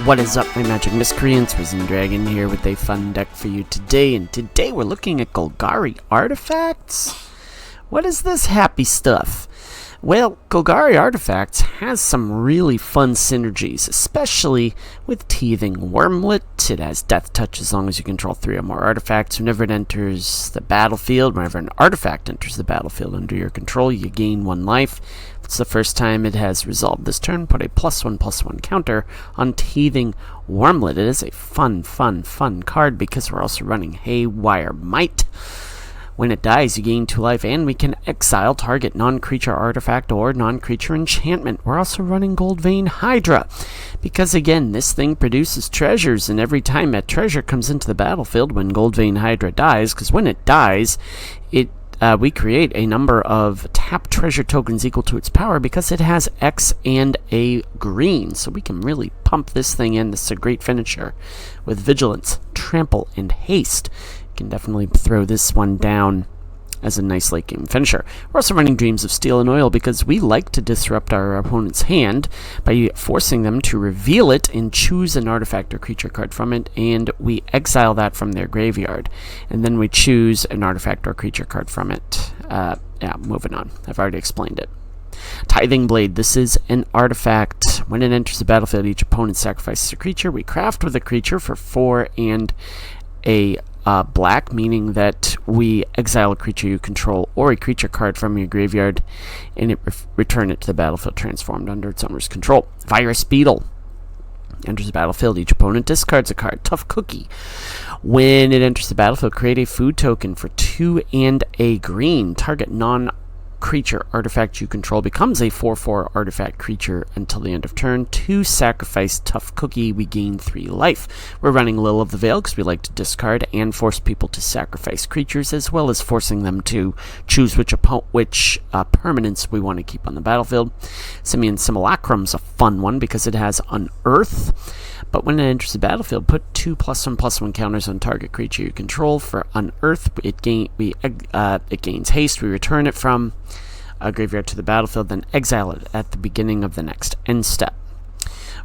What is up, my magic miscreants? Risen Dragon here with a fun deck for you today, and today we're looking at Golgari Artifacts. What is this happy stuff? Well, Golgari Artifacts has some really fun synergies, especially with Teething Wormlet. It has Death Touch as long as you control 3 or more artifacts. Whenever it enters the battlefield, whenever an artifact enters the battlefield under your control, you gain 1 life. If it's the first time it has resolved this turn, put a +1/+1 counter on Teething Wormlet. It is a fun card because we're also running Haywire Might. When it dies, you gain 2 life, and we can exile target non-creature artifact or non-creature enchantment. We're also running Goldvein Hydra, because again, this thing produces treasures, and every time that treasure comes into the battlefield when Goldvein Hydra dies, because when it dies, we create a number of tap treasure tokens equal to its power because it has X and a green, so we can really pump this thing in. This is a great finisher with Vigilance, Trample, and Haste. Can definitely throw this one down as a nice late game finisher. We're also running Dreams of Steel and Oil because we like to disrupt our opponent's hand by forcing them to reveal it and choose an artifact or creature card from it, and we exile that from their graveyard, and then we choose an artifact or creature card from it. Yeah, moving on. I've already explained it. Tithing Blade. This is an artifact. When it enters the battlefield, each opponent sacrifices a creature. We craft with a creature for 4 and a black, meaning that we exile a creature you control or a creature card from your graveyard, and return it to the battlefield transformed under its owner's control. Virus Beetle. Enters the battlefield, each opponent discards a card. Tough Cookie. When it enters the battlefield, create a food token for 2 and a green. Target non-creature artifact you control becomes a 4/4 artifact creature until the end of turn. To sacrifice Tough Cookie, we gain 3 life. We're running Lil of the Veil because we like to discard and force people to sacrifice creatures, as well as forcing them to choose which permanents we want to keep on the battlefield. Simian Simulacrum's a fun one because it has Unearth, but when it enters the battlefield, put 2 +1/+1 counters on target creature you control. For Unearth, it gains haste. We return it from a graveyard to the battlefield, then exile it at the beginning of the next end step.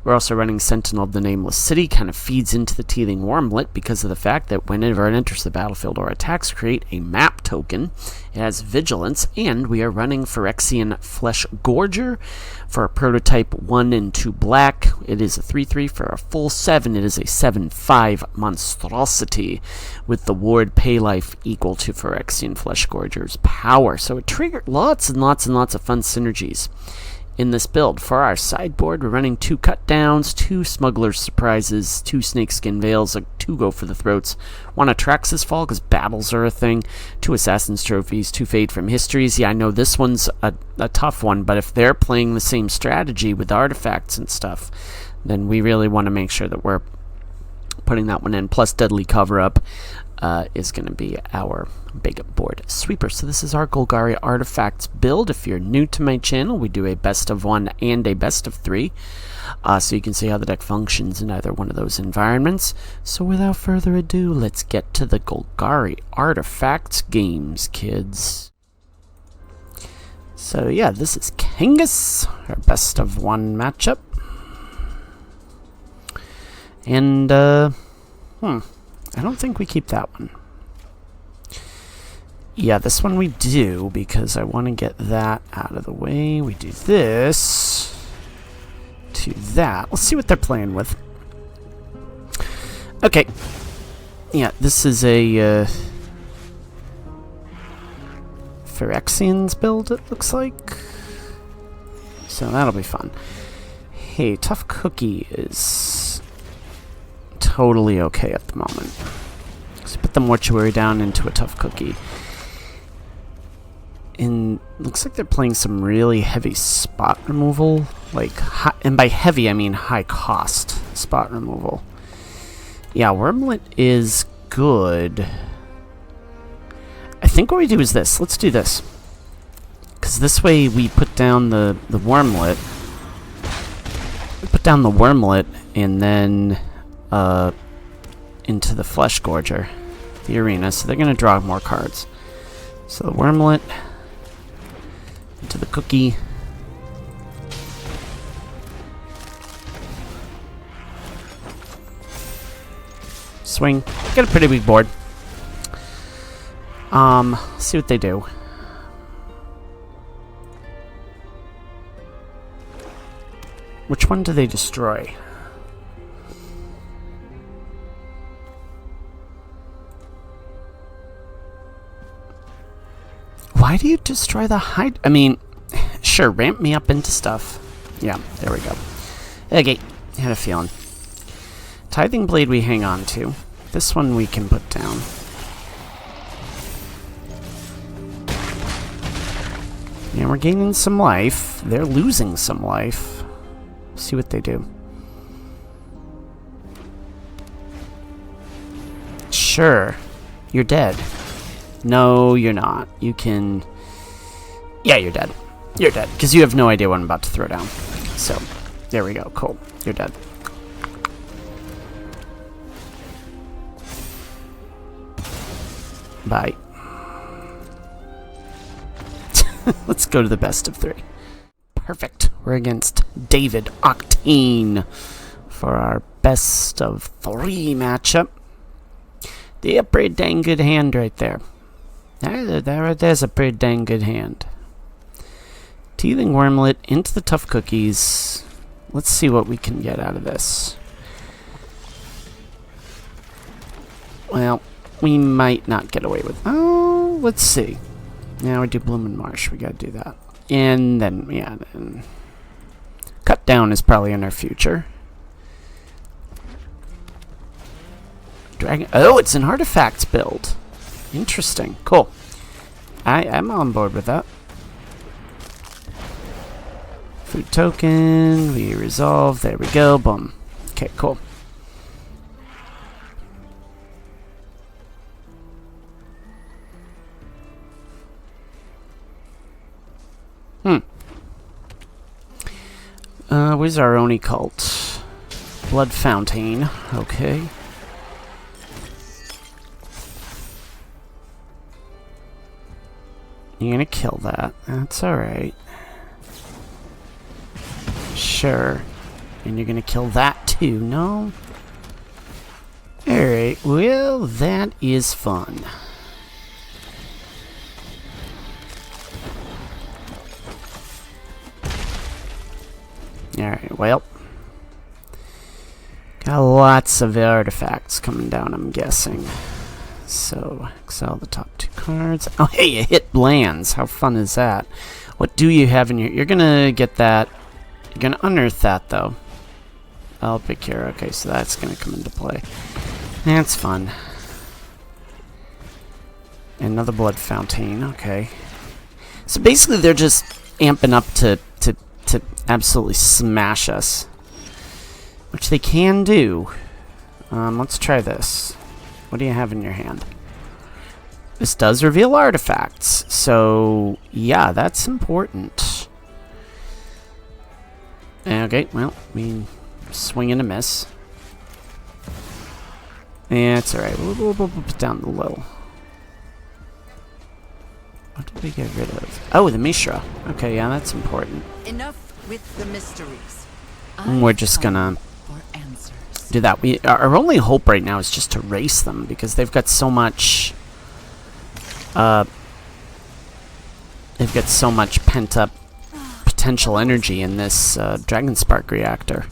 We're also running Sentinel of the Nameless City. Kind of feeds into the Teething Wormlet because of the fact that whenever it enters the battlefield or attacks, create a map token. It has Vigilance, and we are running Phyrexian Flesh Gorger for a prototype 1 and 2 black. It is a 3/3 for a full 7. It is a 7/5 monstrosity with the ward pay life equal to Phyrexian Flesh Gorger's power. So it triggered lots and lots of fun synergies in this build. For our sideboard, we're running 2 Cut Downs, 2 Smuggler's Surprises, 2 Snakeskin Veils, 2 Go for the Throats, 1 Atraxas Fall because battles are a thing, 2 Assassin's Trophies, 2 Fade from Histories. Yeah, I know this one's a tough one, but if they're playing the same strategy with artifacts and stuff, then we really want to make sure that we're putting that one in. Plus Deadly Cover-Up is going to be our big board sweeper. So this is our Golgari Artifacts build. If you're new to my channel, we do a best of 1 and a best of 3, so you can see how the deck functions in either one of those environments. So without further ado, let's get to the Golgari Artifacts games, kids. So yeah, this is Kangas, our best of 1 matchup. And I don't think we keep that one. Yeah, this one we do, because I want to get that out of the way. We do this to that. Let's see what they're playing with. Okay. Yeah, this is a Phyrexians build, it looks like. So that'll be fun. Hey, Tough Cookie is totally okay at the moment. Let's put the Mortuary down into a Tough Cookie. And looks like they're playing some really heavy spot removal, like and by heavy I mean high cost spot removal. Yeah, Wormlet is good. I think what we do is this. Let's do this, because this way we put down the Wormlet. We put down the Wormlet and then into the Flesh Gorger, the arena, so they're going to draw more cards. So the Wormlet into the Cookie. Swing. Get a pretty big board. See what they do. Which one do they destroy? Why do you destroy the hide? I mean, sure, ramp me up into stuff. Yeah, there we go. Okay, had a feeling. Tithing Blade we hang on to. This one we can put down. And we're gaining some life. They're losing some life. See what they do. Sure. You're dead. No, you're not. You can... Yeah, you're dead. You're dead. Because you have no idea what I'm about to throw down. So, there we go. Cool. You're dead. Bye. Let's go to the best of 3. Perfect. We're against David Octane for our best of 3 matchup. They're a pretty dang good hand right there. There's a pretty dang good hand. Teething Wormlet into the Tough Cookies. Let's see what we can get out of this. Well, we might not get away with... Oh, let's see. Now we do Bloomin' Marsh. We gotta do that. And then, yeah, then... Cut Down is probably in our future. Dragon... Oh, it's an artifacts build. Interesting. Cool. I'm on board with that. Food token. We resolve. There we go. Boom. Okay, cool. Where's our Oni cult? Blood Fountain. Okay. You're gonna kill that. That's alright. Sure. And you're gonna kill that too, no? Alright, well, that is fun. Alright, well. Got lots of artifacts coming down, I'm guessing. So, exile the top 2 cards. Oh, hey, you hit lands. How fun is that? What do you have in your... You're gonna get that. You're gonna unearth that, though. I'll pick here. Okay, so that's gonna come into play. That's fun. Another Blood Fountain. Okay. So basically, they're just amping up to absolutely smash us. Which they can do. Let's try this. What do you have in your hand? This does reveal artifacts. So, yeah, that's important. Okay, well, we swing and a miss. Yeah, it's alright. We'll put down the low. What did we get rid of? Oh, the Mishra. Okay, yeah, that's important. Enough with the mysteries. We're just gonna do that. Our only hope right now is just to race them because they've got so much. They've got so much pent-up potential energy in this Dragon Spark reactor.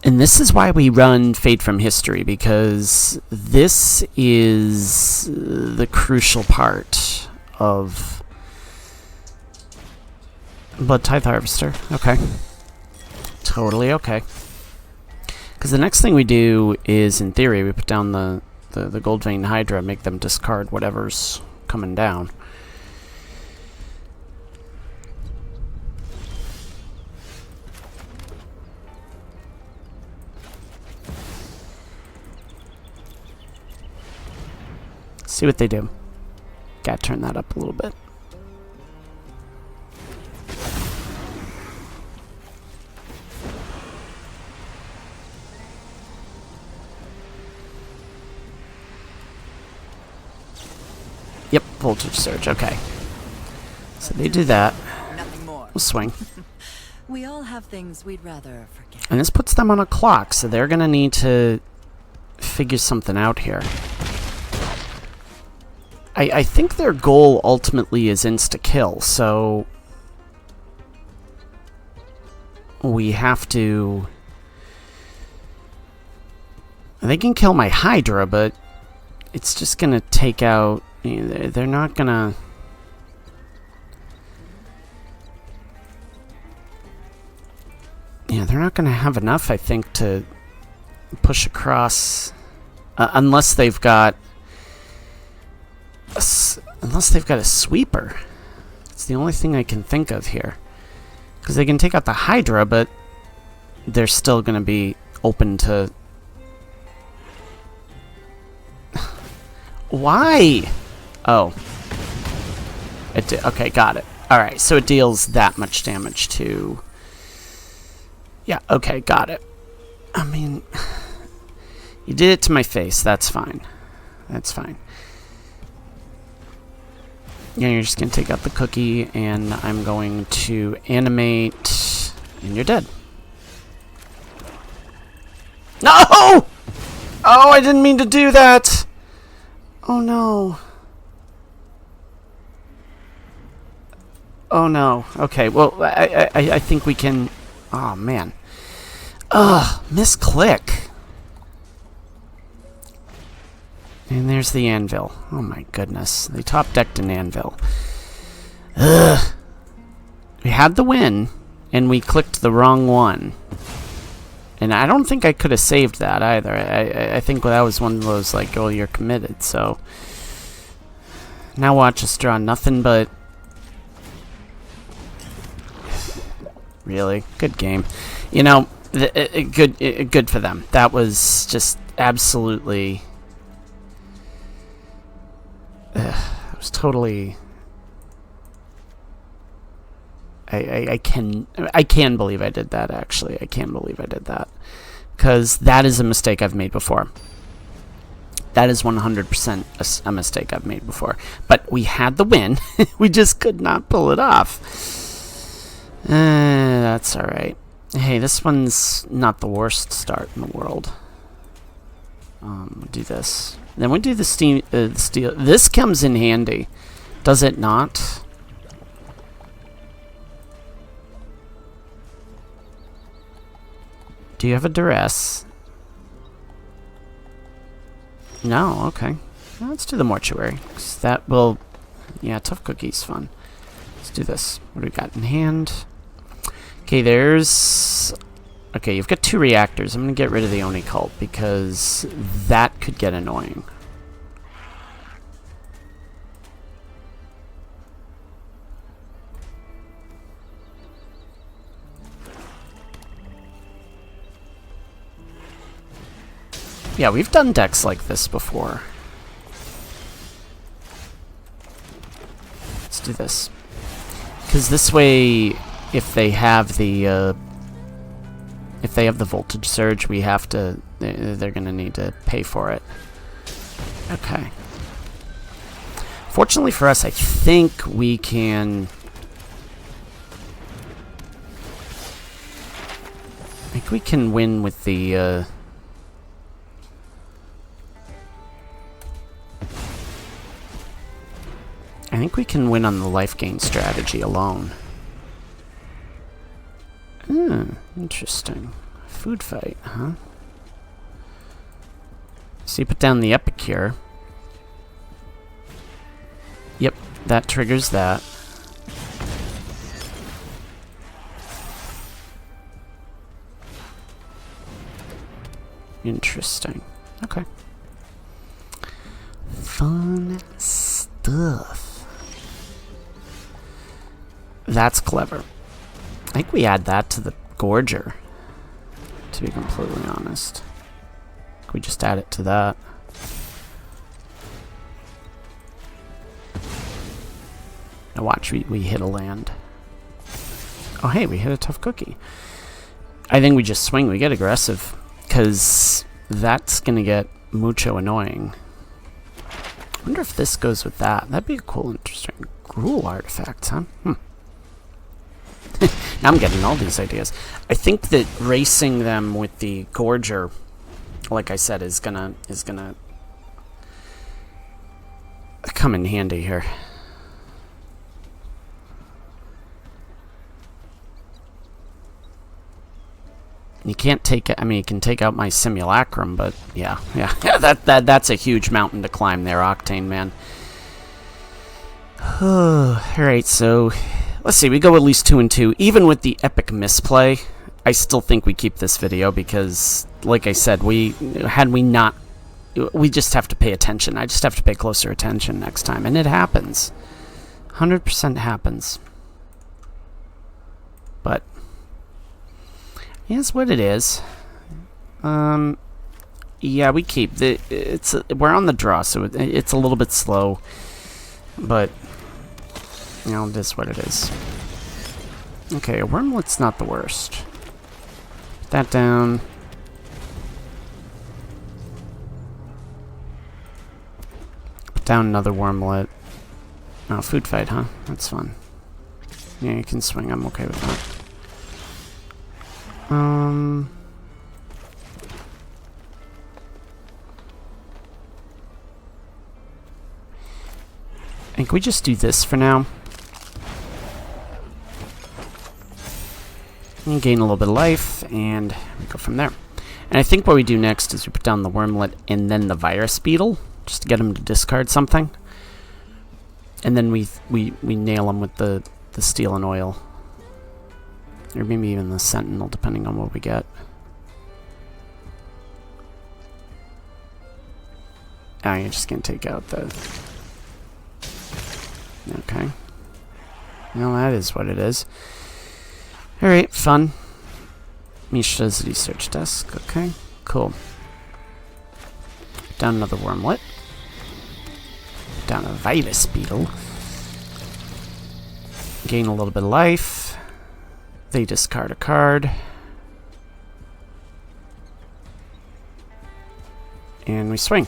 And this is why we run Fade from History, because this is the crucial part of Blood Tithe Harvester. Okay. Totally okay. Because the next thing we do is, in theory, we put down the Gold Vein Hydra, make them discard whatever's coming down. See what they do. Gotta turn that up a little bit. Yep, Voltage Surge, okay. So they do that. Nothing more. We'll swing. We all have things we'd rather forget. And this puts them on a clock, so they're gonna need to figure something out here. I think their goal ultimately is insta-kill, so we have to... They can kill my Hydra, but it's just gonna take out... They're not gonna... Yeah, they're not gonna have enough, I think, to push across... unless they've got... Unless they've got a sweeper. It's the only thing I can think of here. Because they can take out the Hydra, but they're still going to be open to... Why? Oh. Okay, got it. Alright, so it deals that much damage to... Yeah, okay, got it. I mean... You did it to my face, that's fine. That's fine. Yeah, you're just going to take out the cookie, and I'm going to animate, and you're dead. No! Oh, I didn't mean to do that! Oh, no. Oh, no. Okay, well, I think we can... Oh, man. Ugh, misclick. And there's the anvil. Oh my goodness. They top-decked an anvil. Ugh. We had the win, and we clicked the wrong one. And I don't think I could have saved that either. I think that was one of those, like, oh, you're committed, so... Now watch us draw nothing but... Really? Good game. You know, good for them. That was just absolutely... It was totally... I can believe I did that, actually. I can believe I did that. Because that is a mistake I've made before. That is 100% a mistake I've made before. But we had the win. We just could not pull it off. That's alright. Hey, this one's not the worst start in the world. We'll do this. Then we do the steel. This comes in handy. Does it not? Do you have a duress? No, okay. Well, let's do the mortuary. 'Cause that will... Yeah, tough cookie's fun. Let's do this. What do we got in hand? Okay, there's... Okay, you've got 2 reactors. I'm going to get rid of the Oni cult because that could get annoying. Yeah, we've done decks like this before. Let's do this. Because this way, if they have the voltage surge, we have to... They're going to need to pay for it. Okay. Fortunately for us, I think we can... I think we can win with the... I think we can win on the life gain strategy alone. Interesting. Food fight, huh? So you put down the Epicure. Yep, that triggers that. Interesting. Okay. Fun stuff. That's clever. I think we add that to the Gorger, to be completely honest. We just add it to that. Now watch, we hit a land. Oh hey, we hit a tough cookie. I think we just swing, we get aggressive, because that's going to get mucho annoying. I wonder if this goes with that. That'd be a cool, interesting Gruul artifact, huh? Now I'm getting all these ideas. I think that racing them with the Gorger, like I said, is gonna come in handy here. You can't take it. I mean, you can take out my simulacrum, but yeah. That's a huge mountain to climb there, Octane Man. All right, so let's see. We go at least 2 and 2, even with the epic misplay. I still think we keep this video because, like I said, we just have to pay attention. I just have to pay closer attention next time, and it happens. 100% happens. But here's what it is. Yeah, we keep we're on the draw, so it's a little bit slow, but you know, it is what it is. Okay, a wormlet's not the worst. Put that down. Put down another wormlet. Oh, food fight, huh? That's fun. Yeah, you can swing. I'm okay with that. I think we just do this for now. And gain a little bit of life, and we go from there. And I think what we do next is we put down the wormlet and then the virus beetle, just to get him to discard something. And then we nail him with the steel and oil. Or maybe even the sentinel, depending on what we get. Ah, you're just gonna take out the... Okay. Well, that is what it is. Alright, fun. Misha's research desk. Okay, cool. Down another wormlet. Down a virus beetle. Gain a little bit of life. They discard a card. And we swing.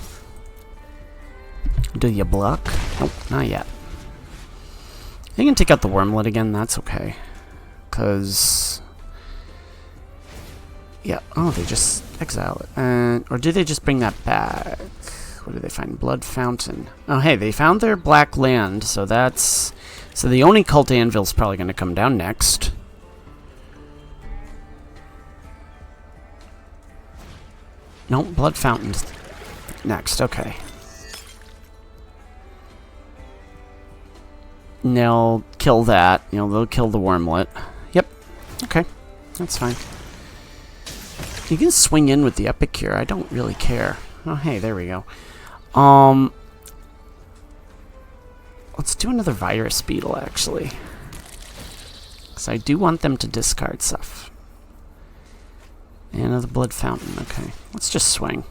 Do you block? Nope, not yet. You can take out the wormlet again, that's okay. Because... yeah, oh, they just exile it. Or do they just bring that back? What do they find? Blood Fountain. Oh, hey, they found their black land, so that's... so the only cult anvil's probably going to come down next. Nope, Blood Fountain's next, okay. And they'll kill that. You know, they'll kill the wormlet. Yep. Okay. That's fine. You can swing in with the epic here. I don't really care. Oh, hey, there we go. Let's do another virus beetle, actually. Because I do want them to discard stuff. And another blood fountain. Okay. Let's just swing.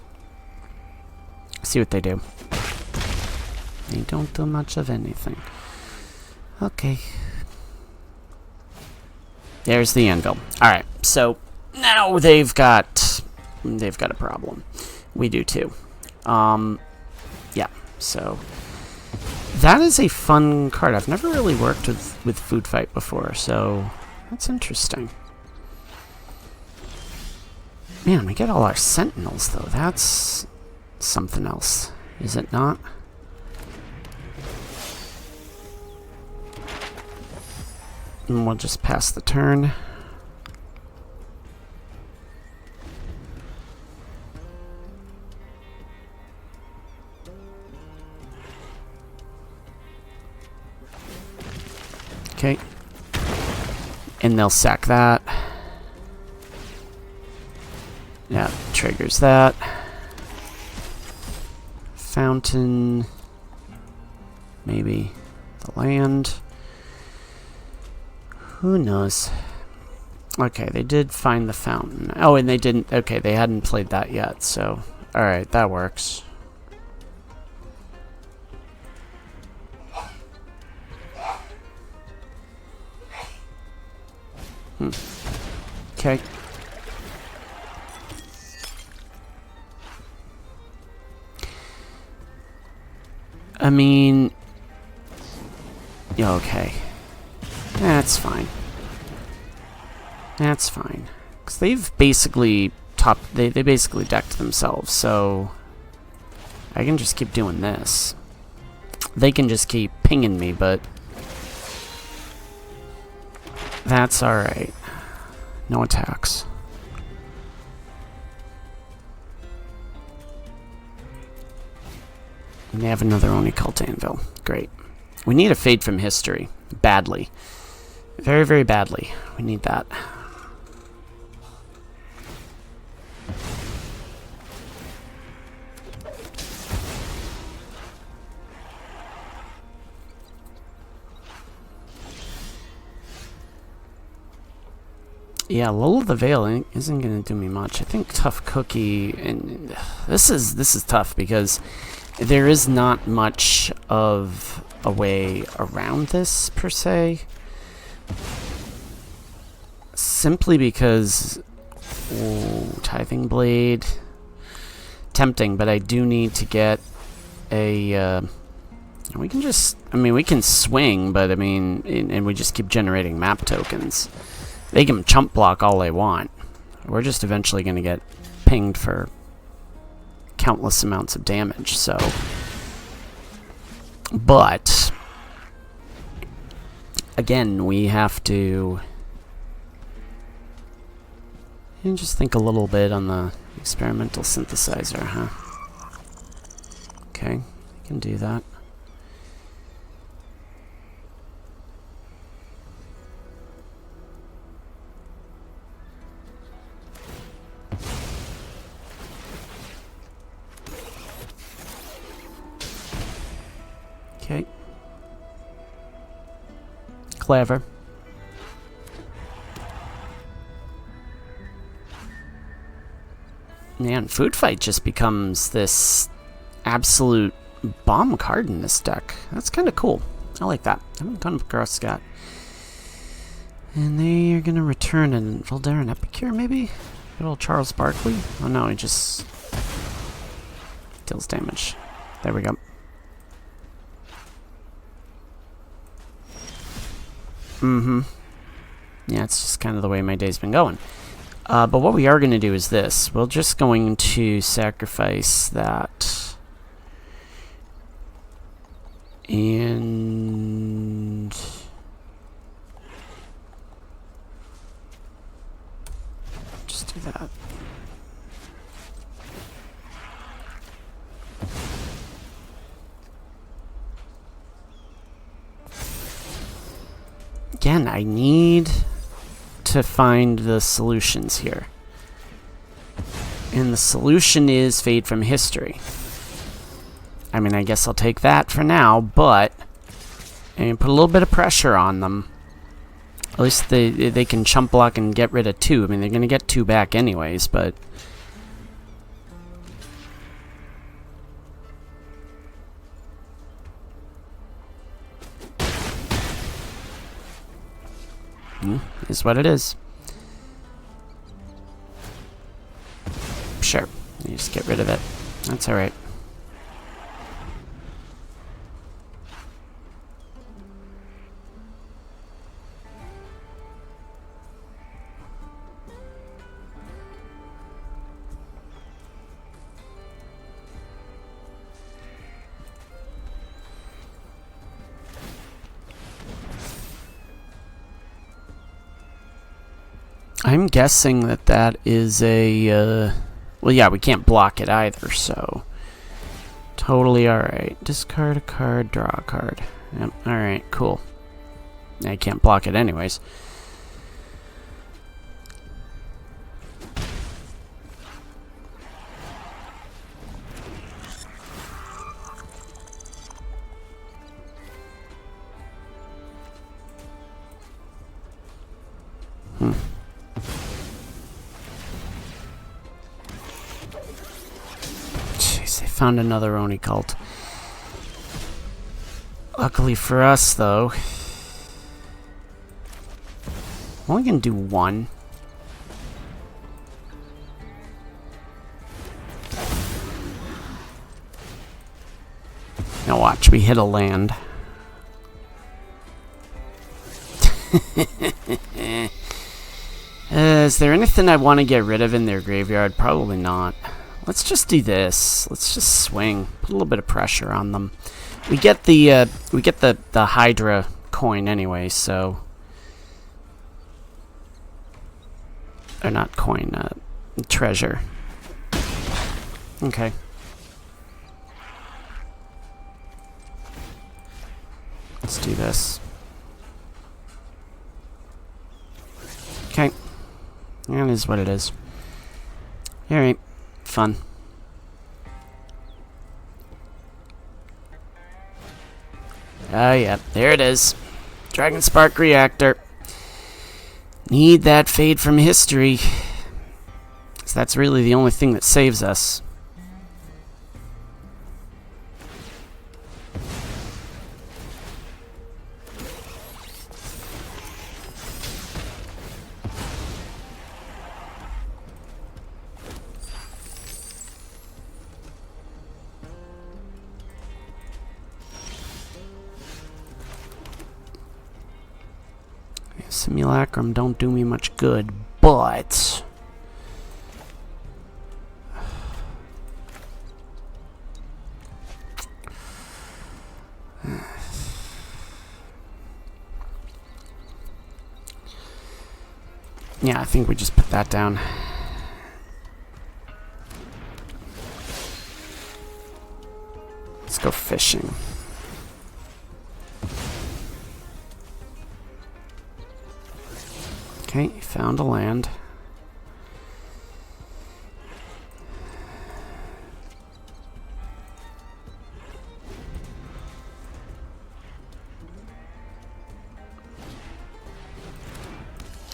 See what they do. They don't do much of anything. Okay. There's the anvil. Alright, so now they've got a problem. We do too. Yeah, so that is a fun card. I've never really worked with Food Fight before, so that's interesting. Man, we get all our sentinels though. That's something else, is it not? And we'll just pass the turn. Okay. And they'll sack that. Yeah, triggers that. Fountain. Maybe the land. Who knows? Okay, they did find the fountain. Oh, and they didn't... okay, they hadn't played that yet, so... alright, that works. Okay. I mean... yeah, okay. That's fine. That's fine. Because they've basically they basically decked themselves, so I can just keep doing this. They can just keep pinging me, but that's alright. No attacks. And they have another Oni Cult Anvil. Great. We need a Fade from History. Badly. Very, very badly. We need that. Yeah, Lull of the Veil isn't going to do me much. I think Tough Cookie, and this is tough because there is not much of a way around this per se. Simply because Tithing Blade, tempting, but I do need to get a. We can just, I mean, we can swing, but I mean, and we just keep generating map tokens. They can chump block all they want. We're just eventually going to get pinged for countless amounts of damage, so. But, again, we have to just think a little bit on the experimental synthesizer, huh? Okay, I can do that. Okay. Clever. Man, Food Fight just becomes this absolute bomb card in this deck. That's kind of cool. I like that. I haven't come across that. And they are going to return an Valdaran Epicure, maybe? Good old Charles Barkley? Oh no, he just deals damage. There we go. Mm-hmm. Yeah, it's just kind of the way my day's been going. But what we are going to do is this. We're just going to sacrifice that. And just do that. Again, I need to find the solutions here. And the solution is Fade from History. I mean, I guess I'll take that for now, but and put a little bit of pressure on them. At least they can chump block and get rid of 2. I mean, they're going to get 2 back anyways, but is what it is. Sure, you just get rid of it. That's alright. I'm guessing that that is a, well, yeah, we can't block it either, so totally alright. Discard a card, draw a card. Yep, alright, cool. I can't block it anyways. Found another Oni cult. Luckily for us, though, I'm only gonna do 1. Now watch, we hit a land. Is there anything I want to get rid of in their graveyard? Probably not. Let's just do this. Let's just swing. Put a little bit of pressure on them. We get the Hydra coin anyway, so... Or not coin, treasure. Okay. Let's do this. Okay. That is what it is. Alright. Fun. Oh yeah, there it is. Dragon Spark Reactor. Need that fade from history. So that's really the only thing that saves us. Simulacrum don't do me much good, but... Yeah, I think we just put that down. Let's go fishing. Okay, found a land.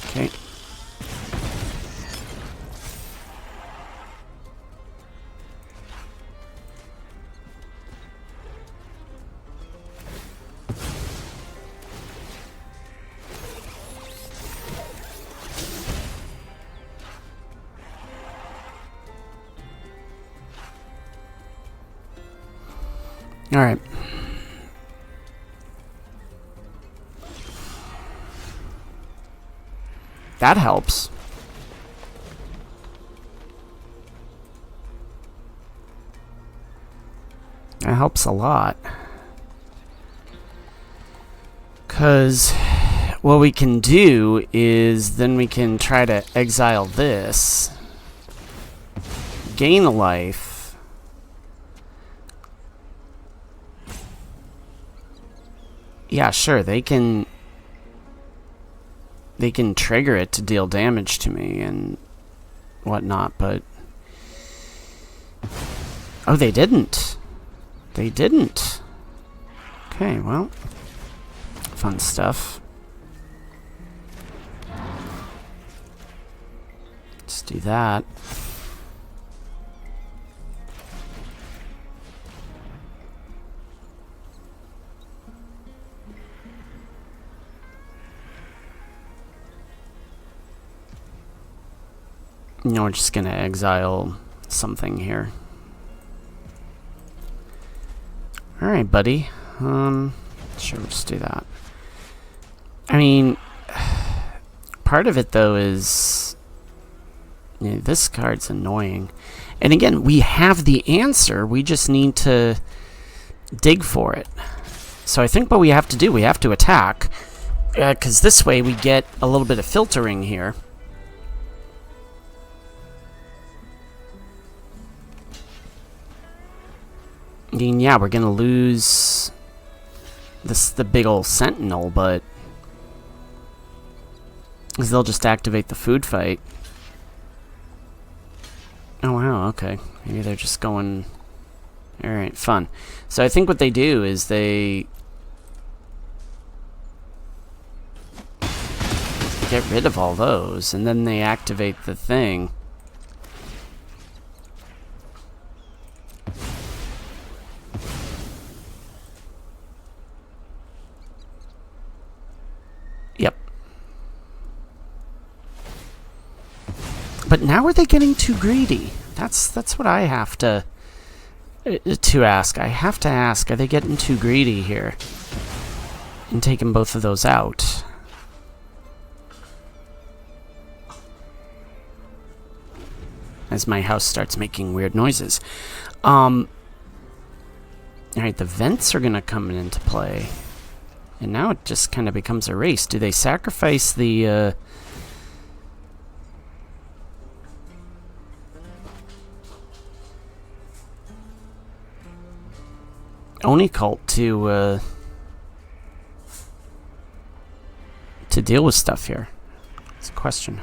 Okay. All right. That helps. That helps a lot. 'Cause what we can do is then we can try to exile this. Gain a life. Yeah, sure, they can trigger it to deal damage to me and whatnot, but... Oh, they didn't. They didn't. Okay, well. Fun stuff. Let's do that. No, we're just gonna exile something here. Alright, buddy. Sure, we'll just do that. I mean, part of it, though, is... You know, this card's annoying. And again, we have the answer. We just need to dig for it. So I think what we have to do, we have to attack. Because this way we get a little bit of filtering here. I mean, yeah, we're gonna lose the big old sentinel, but because they'll just activate the food fight. Oh wow, okay. Maybe they're just going... Alright, fun. So I think what they do is they get rid of all those, and then they activate the thing. Yep. But now are they getting too greedy? That's what I have to ask. I have to ask, are they getting too greedy here? And taking both of those out? as my house starts making weird noises. Alright, the vents are going to come into play. And now it just kind of becomes a race. Do they sacrifice the... Oni cult to deal with stuff here? It's a question.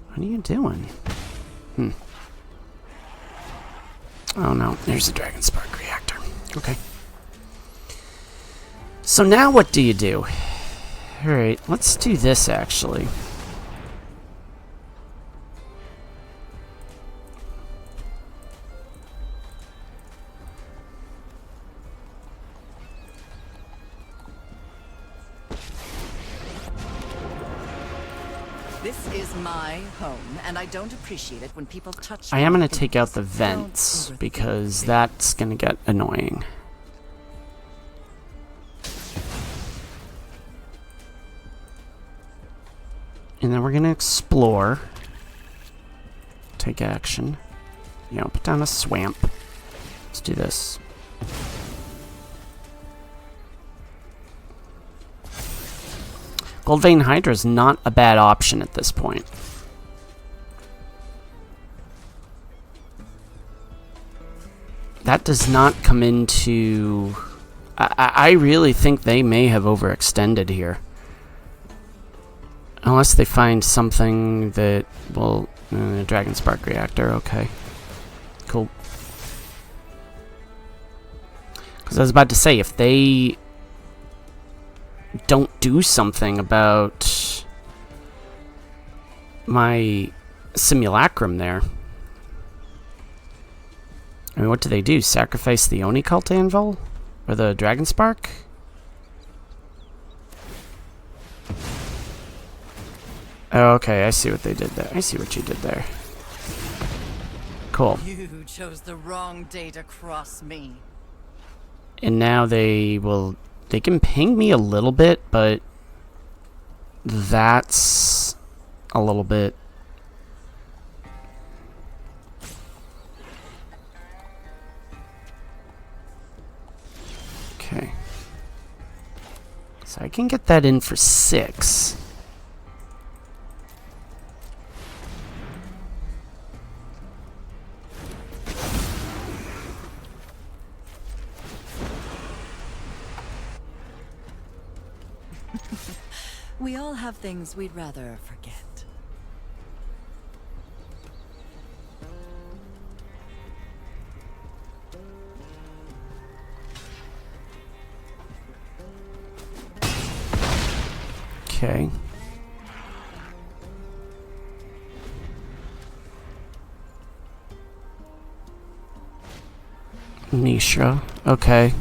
What are you doing? Oh no, there's a Dragon Spark reactor. Okay. So now what do you do? Alright, let's do this actually. This is my home, and I don't appreciate it when people touch I am my going to take out the things. vents Don't because overthink that's going to get annoying. And then we're going to explore. Take action. You know, put down a swamp. Let's do this. Gold Vein Hydra is not a bad option at this point. That does not come into... I really think they may have overextended here. Unless they find something that... Well, Dragon Spark Reactor, okay. Cool. Because I was about to say, if they don't do something about my simulacrum there... I mean, what do they do? Sacrifice the Oni Cult Anvil? Or the Dragon Spark? Oh, okay, I see what they did there. I see what you did there. Cool. You chose the wrong day to cross me. And now they will... They can ping me a little bit, but... That's... a little bit... Okay. So I can get that in for 6. We all have things we'd rather forget. Okay. Mishra. Okay.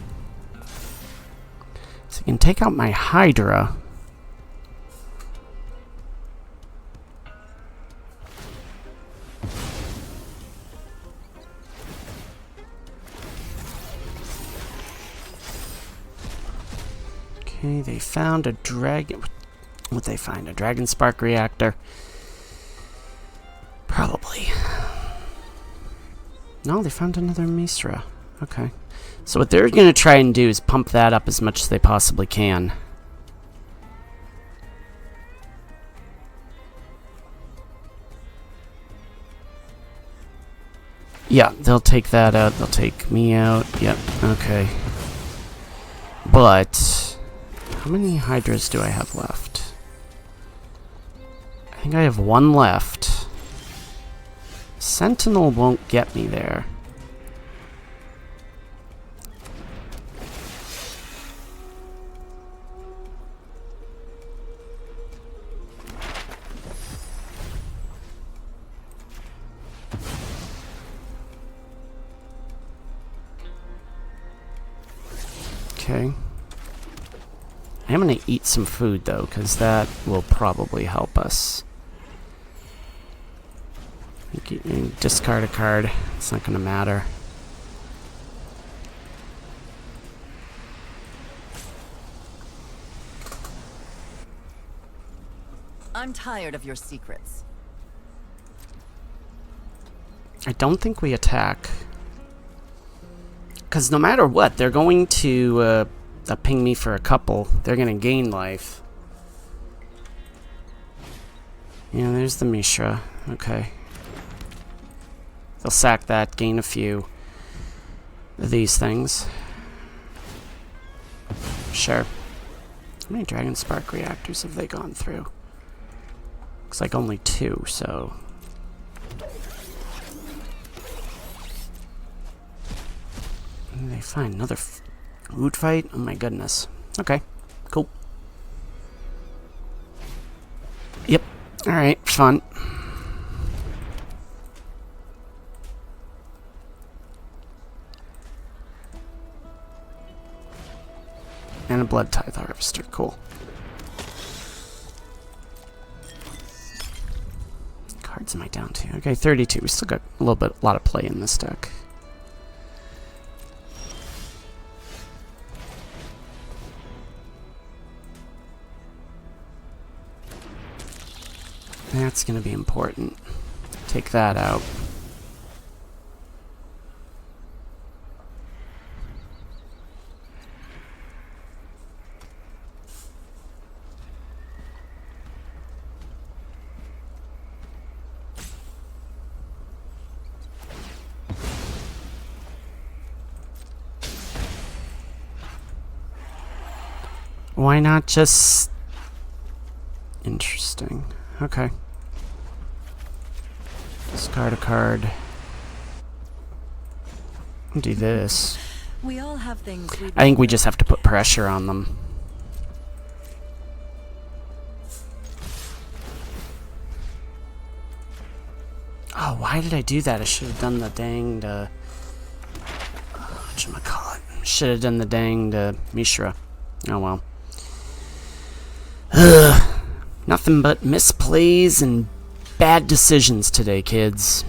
So you can take out my Hydra. Okay, they found a dragon... What they find? A Dragon Spark Reactor? Probably. No, they found another Misra. Okay. So what they're going to try and do is pump that up as much as they possibly can. Yeah, they'll take that out. They'll take me out. Yep, okay. But... how many Hydras do I have left? I think I have 1 left. Sentinel won't get me there. Okay. I'm gonna eat some food though, because that will probably help us. You can discard a card. It's not gonna matter. I'm tired of your secrets. I don't think we attack. Because no matter what, they're going to ping me for a couple. They're going to gain life. Yeah, there's the Mishra. Okay. They'll sack that, gain a few of these things. Sure. How many Dragon Spark reactors have they gone through? Looks like only 2, so... What do they find? Another root fight? Oh my goodness. Okay, cool. Yep. Alright, fun. And a Blood Tithe Harvester. Cool. Cards am I down to? Okay, 32. We still got a lot of play in this deck. That's going to be important. Take that out. Why not just... Interesting. Okay. Discard a card. Do this. We all have things we I think we just have to put pressure on them. Oh, why did I do that? I should have done the danged... whatchamacallit? Should have done the danged Mishra. Oh well. Ugh. Nothing but misplays and bad decisions today, kids.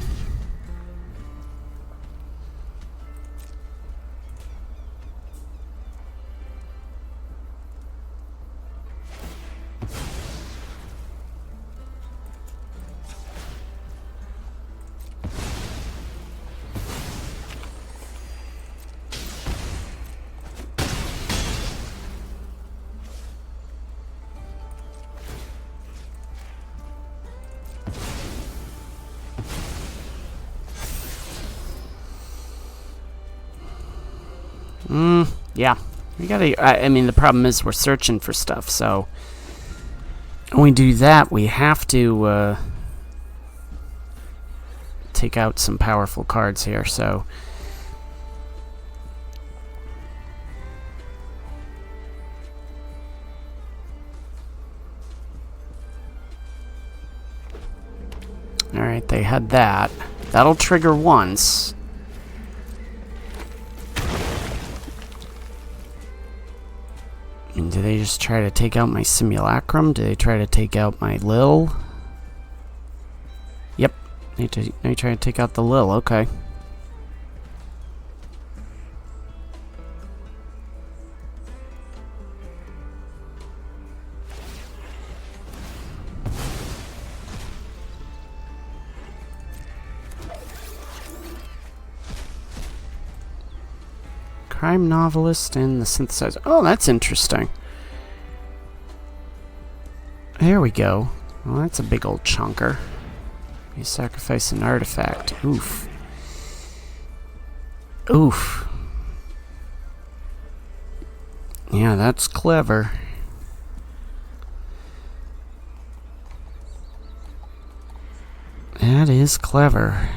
Yeah. We gotta... I mean, the problem is we're searching for stuff, so... When we do that, we have to, take out some powerful cards here, so... Alright, they had that. That'll trigger once. And do they just try to take out my Simulacrum? Do they try to take out my Lil? Yep. They try to take out the Lil, okay. Crime Novelist and the Synthesizer. Oh, that's interesting. There we go. Well, that's a big old chunker. You sacrifice an artifact. Oof. Oof. Yeah, that's clever. That is clever.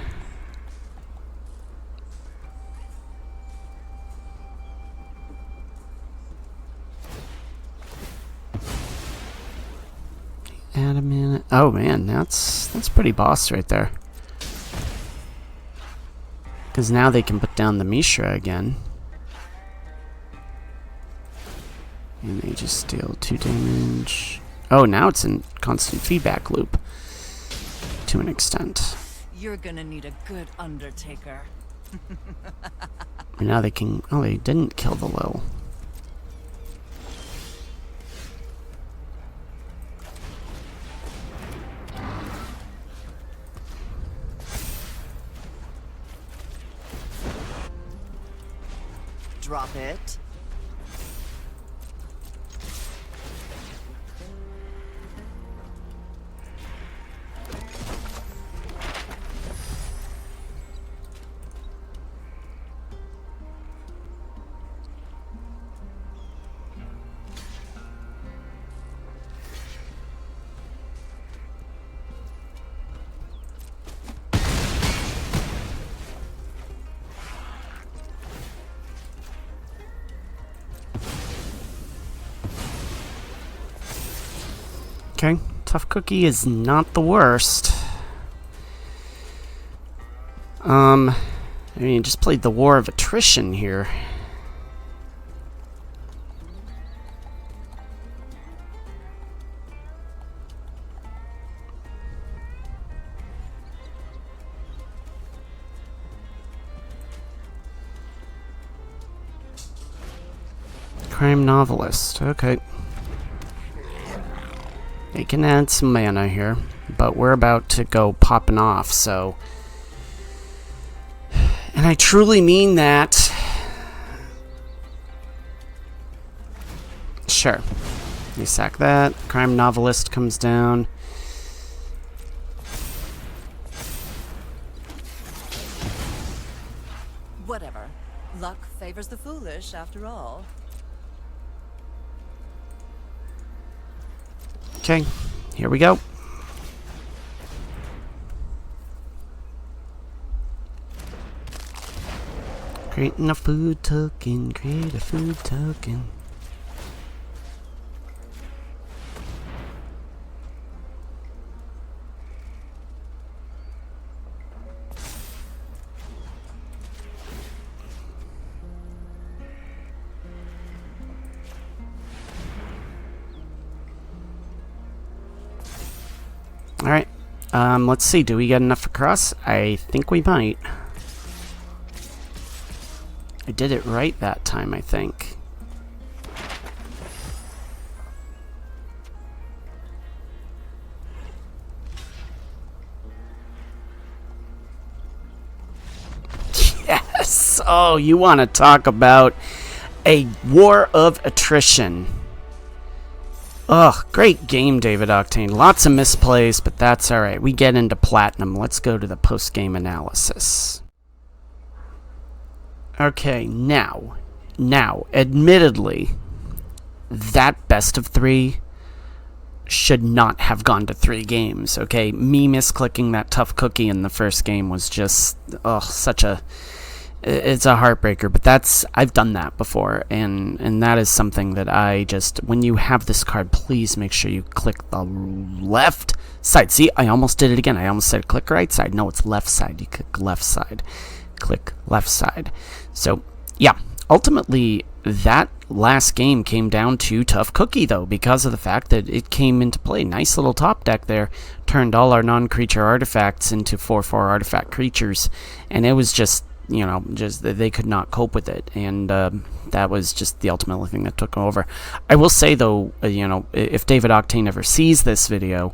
Add a minute. Oh man, that's pretty boss right there. Because now they can put down the Mishra again. And they just deal 2 damage. Oh, now it's in constant feedback loop. To an extent. You're gonna need a good Undertaker. And now they can... Oh, they didn't kill the Lil. drop it. Okay, Tough Cookie is not the worst. I mean, just played the War of Attrition here. Crime Novelist, okay. They can add some mana here, but we're about to go popping off, so... And I truly mean that. Sure. You sack that. Crime Novelist comes down. Whatever. Luck favors the foolish, after all. Okay, here we go. Creating a food token, create a food token. Alright, let's see, do we get enough across? I think we might. I did it right that time, I think. Yes! Oh, you want to talk about a war of attrition. Ugh, great game, David Octane. Lots of misplays, but that's alright. We get into Platinum. Let's go to the post-game analysis. Okay, now, admittedly, that best of 3 should not have gone to 3 games, okay? Me misclicking that Tough Cookie in the first game was just, such a... It's a heartbreaker, but I've done that before, and that is something that I just, when you have this card, please make sure you click the left side. See, I almost did it again. I almost said click right side. No, it's left side. You click left side. Click left side. So, yeah, ultimately, that last game came down to Tough Cookie, though, because of the fact that it came into play. Nice little top deck there. Turned all our non-creature artifacts into 4/4 artifact creatures, and it was just, you know, just they could not cope with it, and that was just the ultimate thing that took over. I will say, though, you know, if David Octane ever sees this video,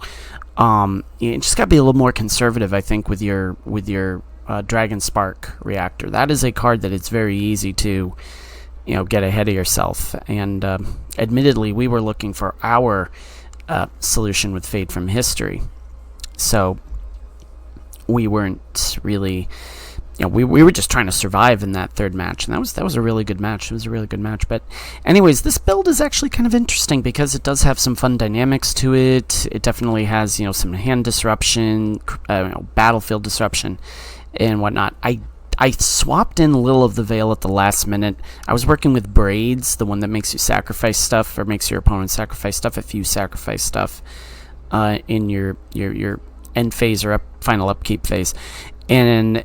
you just gotta be a little more conservative, I think, with your Dragon Spark Reactor. That is a card that it's very easy to, you know, get ahead of yourself. And admittedly, we were looking for our solution with Fade from History, so we weren't really. You know, we were just trying to survive in that third match, and that was a really good match. It was a really good match. But anyways, this build is actually kind of interesting because it does have some fun dynamics to it. It definitely has, you know, some hand disruption, battlefield disruption, and whatnot. I swapped in a little of the Veil at the last minute. I was working with Braids, the one that makes you sacrifice stuff, or makes your opponent sacrifice stuff if you sacrifice stuff in your end phase or final upkeep phase, and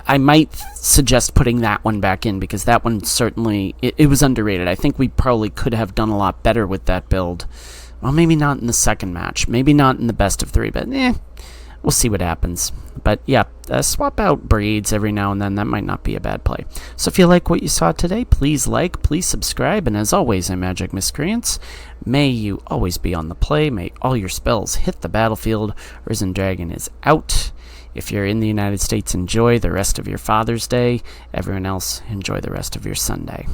I might suggest putting that one back in, because that one certainly, it was underrated. I think we probably could have done a lot better with that build. Well, maybe not in the second match. Maybe not in the best of 3, but we'll see what happens. But yeah, swap out Braids every now and then. That might not be a bad play. So if you like what you saw today, please like, please subscribe, and as always, Magic Miscreants, may you always be on the play. May all your spells hit the battlefield. Risen Dragon is out. If you're in the United States, enjoy the rest of your Father's Day. Everyone else, enjoy the rest of your Sunday.